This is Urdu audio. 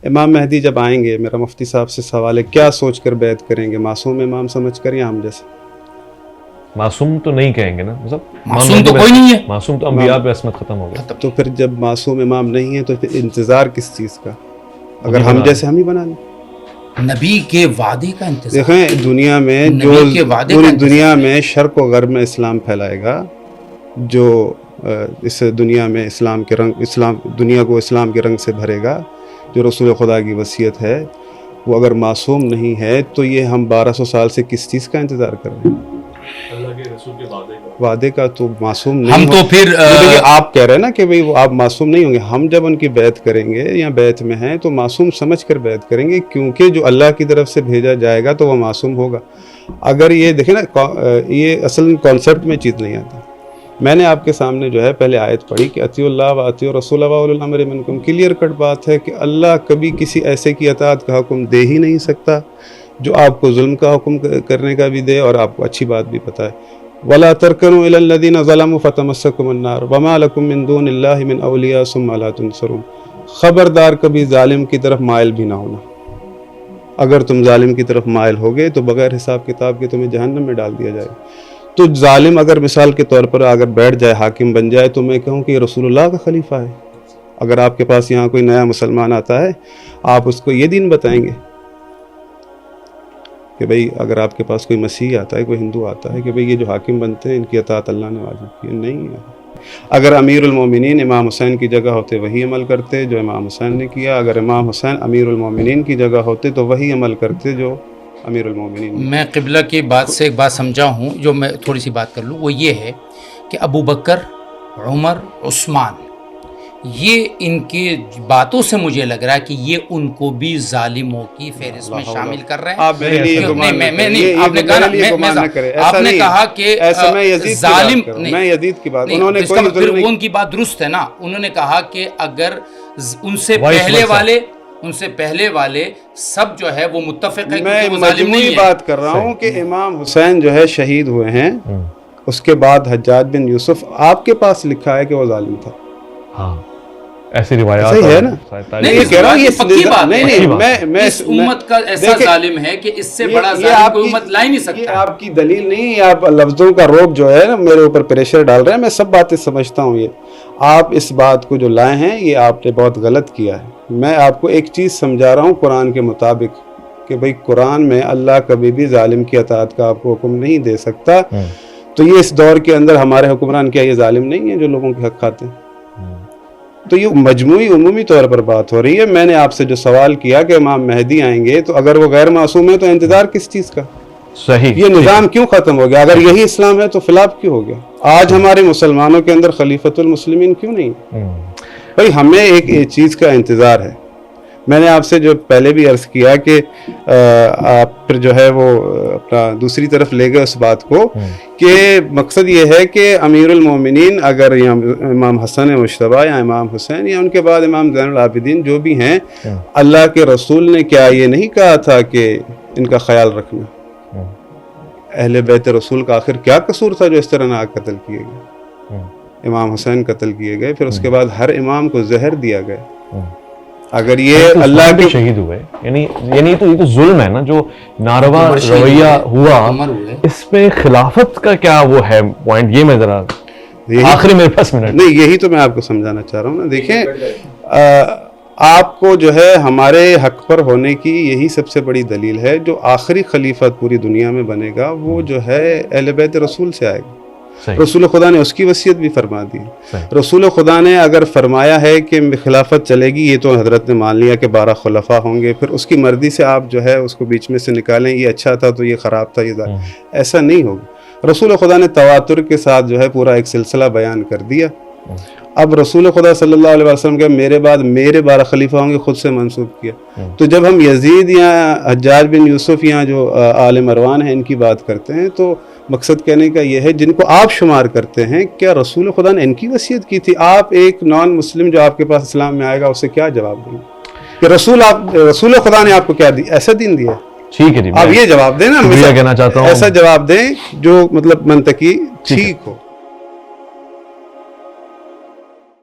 امام مہدی جب آئیں گے، میرا مفتی صاحب سے سوال ہے، کیا سوچ کر بیعت کریں گے؟ معصوم امام سمجھ کر یا ہم جیسے؟ معصوم تو نہیں کہیں گے نا، مطلب معصوم تو کوئی نہیں ہے، معصوم تو انبیاء پہ عصمت ختم ہو گیا. تو پھر جب معصوم امام نہیں ہے تو پھر انتظار کس چیز کا؟ اگر ہم جیسے ہم ہی بنا لیں. نبی کے وعدے کا انتظار. دیکھیں دنیا میں جو پوری دنیا میں شرق و غرب میں اسلام پھیلائے گا، جو اس دنیا میں اسلام کے رنگ، اسلام دنیا کو اسلام کے رنگ سے بھرے گا، جو رسول خدا کی وصیت ہے، وہ اگر معصوم نہیں ہے تو یہ ہم 1200 سال سے کس چیز کا انتظار کر رہے ہیں؟ اللہ کے رسول کے وعدے کا. تو معصوم نہیں ہم تو پھر آپ کہہ رہے ہیں نا کہ بھئی وہ آپ معصوم نہیں ہوں گے. ہم جب ان کی بیعت کریں گے یا بیعت میں ہیں تو معصوم سمجھ کر بیعت کریں گے، کیونکہ جو اللہ کی طرف سے بھیجا جائے گا تو وہ معصوم ہوگا. اگر یہ دیکھیں نا، یہ اصل کانسیپٹ میں چیز نہیں آتی. میں نے آپ کے سامنے جو ہے پہلے آیت پڑھی کہ اطیعوا اللہ و اطیعوا الرسول و اولی الامر منکم. کلیئر کٹ بات ہے کہ اللہ کبھی کسی ایسے کی اطاعت کا حکم دے ہی نہیں سکتا جو آپ کو ظلم کا حکم کرنے کا بھی دے اور آپ کو اچھی بات بھی پتہ ہے. وَلَا تَرْكَنُوا إِلَى الَّذِينَ ظَلَمُوا فَتَمَسَّكُمُ النَّارُ وَمَا لَكُم مِّن دُونِ اللَّهِ مِنْ أَوْلِيَاءَ ثُمَّ لَا تُنصَرُونَ. خبردار کبھی ظالم کی طرف مائل بھی نہ ہونا. اگر تم ظالم کی طرف مائل ہوگے تو بغیر حساب کتاب کے تمہیں جہنم میں ڈال دیا جائے گا. تو ظالم اگر مثال کے طور پر اگر بیٹھ جائے، حاکم بن جائے، تو میں کہوں کہ یہ رسول اللہ کا خلیفہ ہے. اگر آپ کے پاس یہاں کوئی نیا مسلمان آتا ہے، آپ اس کو یہ دین بتائیں گے کہ بھئی اگر آپ کے پاس کوئی مسیح آتا ہے، کوئی ہندو آتا ہے، کہ بھئی یہ جو حاکم بنتے ہیں ان کی اطاعت اللہ نے واجب کی ہے؟ نہیں ہے. اگر امیر المومنین امام حسین کی جگہ ہوتے وہی عمل کرتے جو امام حسین نے کیا. اگر امام حسین امیر المومنین کی جگہ ہوتے تو وہی عمل کرتے جو امیر المومنین. میں قبلہ کی بات سے ایک بات سمجھا ہوں، جو میں تھوڑی سی بات کر لوں، وہ یہ ہے کہ ابو بکر، عمر، عثمان، یہ ان کی باتوں سے مجھے لگ رہا ہے کہ یہ ان کو بھی ظالموں کی فہرست میں شامل کر رہے ہیں. آپ میرے لیے گمان نہ کریں. آپ نے کہا کہ ظالم، میں یزید کی بات، انہوں نے کوئی پھر ان کی بات درست ہے نا. انہوں نے کہا کہ اگر ان سے پہلے والے سب جو ہے وہ متفق ہے، میں وہ ظالم نہیں ہے. بات کر رہا ہوں کہ امام حسین جو ہے شہید ہوئے ہیں، اس کے بعد حجاج بن یوسف، آپ کے پاس لکھا ہے کہ وہ ظالم تھا. ہاں ایسی روایات صحیح ہے نا. نہیں کہہ رہا ہوں یہ پکی بات ہے. نہیں، میں اس امت کا ایسا ظالم ہے کہ اس سے بڑا ظالم کوئی امت لا ہی نہیں سکتا. یہ آپ کی دلیل نہیں، آپ لفظوں کا روب جو ہے نا میرے اوپر پریشر ڈال رہے ہیں. میں سب باتیں سمجھتا ہوں. یہ آپ اس بات کو جو لائے ہیں یہ آپ نے بہت غلط کیا ہے. میں آپ کو ایک چیز سمجھا رہا ہوں قرآن کے مطابق کہ بھئی قرآن میں اللہ کبھی بھی ظالم کی اطاعت کا آپ کو حکم نہیں دے سکتا. تو یہ اس دور کے اندر ہمارے حکمران کیا یہ ظالم نہیں ہیں جو لوگوں کے حق کھاتے ہیں؟ تو یہ مجموعی عمومی طور پر بات ہو رہی ہے. میں نے آپ سے جو سوال کیا کہ امام مہدی آئیں گے، تو اگر وہ غیر معصوم ہے تو انتظار کس چیز کا؟ صحیح. یہ نظام کیوں ختم ہو گیا؟ اگر یہی اسلام ہے تو خلاف کیوں ہو گیا؟ آج ہمارے مسلمانوں کے اندر خلیفۃ المسلمین کیوں نہیں؟ بھائی ہمیں ایک چیز کا انتظار ہے. میں نے آپ سے جو پہلے بھی عرض کیا کہ آپ پھر جو ہے وہ اپنا دوسری طرف لے گئے اس بات کو کہ مقصد یہ ہے کہ امیر المومنین اگر امام حسن مجتبیٰ یا امام حسین یا ان کے بعد امام زین العابدین جو بھی ہیں، اللہ کے رسول نے کیا یہ نہیں کہا تھا کہ ان کا خیال رکھنا؟ اہل بیت رسول کا آخر کیا قصور تھا جو اس طرح نہ قتل کیے گئے؟ امام حسین قتل کیے گئے، پھر اس کے بعد ہر امام کو زہر دیا گیا. اگر یہ اللہ کے شہید ہوئے، یعنی تو یہ تو ظلم ہے نا جو ناروا رویہ ہوا. اس پہ خلافت کا کیا وہ ہے پوائنٹ؟ یہ میں ذرا آخری میرے پاس منٹ. نہیں، یہی تو میں آپ کو سمجھانا چاہ رہا ہوں نا. دیکھیں آپ کو جو ہے ہمارے حق پر ہونے کی یہی سب سے بڑی دلیل ہے. جو آخری خلیفہ پوری دنیا میں بنے گا وہ جو ہے اہل بیت رسول سے آئے گا. رسول خدا نے اس کی وصیت بھی فرما دی. رسول خدا نے اگر فرمایا ہے کہ خلافت چلے گی، یہ تو حضرت نے مان لیا کہ 12 خلفاء ہوں گے، پھر اس کی مرضی سے آپ جو ہے اس کو بیچ میں سے نکالیں، یہ اچھا تھا تو یہ خراب تھا، یہ ایسا نہیں ہوگا. رسول خدا نے تواتر کے ساتھ جو ہے پورا ایک سلسلہ بیان کر دیا. اب رسول خدا صلی اللہ علیہ وسلم کے میرے بعد میرے 12 خلیفہ ہوں گے خود سے منسوب کیا. تو جب ہم یزید یا حجاج بن یوسف یا جو آل مروان ہیں ان کی بات کرتے ہیں تو مقصد کہنے کا یہ ہے جن کو آپ شمار کرتے ہیں، کیا رسول خدا نے ان کی وصیت کی تھی؟ آپ ایک نان مسلم جو آپ کے پاس اسلام میں آئے گا اسے کیا جواب دیں گے کہ رسول خدا نے آپ کو کیا ایسا دین دیا؟ ٹھیک ہے جی، آپ یہ جواب دیں نا، کہنا چاہتا ہوں ایسا جواب دیں جو مطلب منطقی ٹھیک ہو.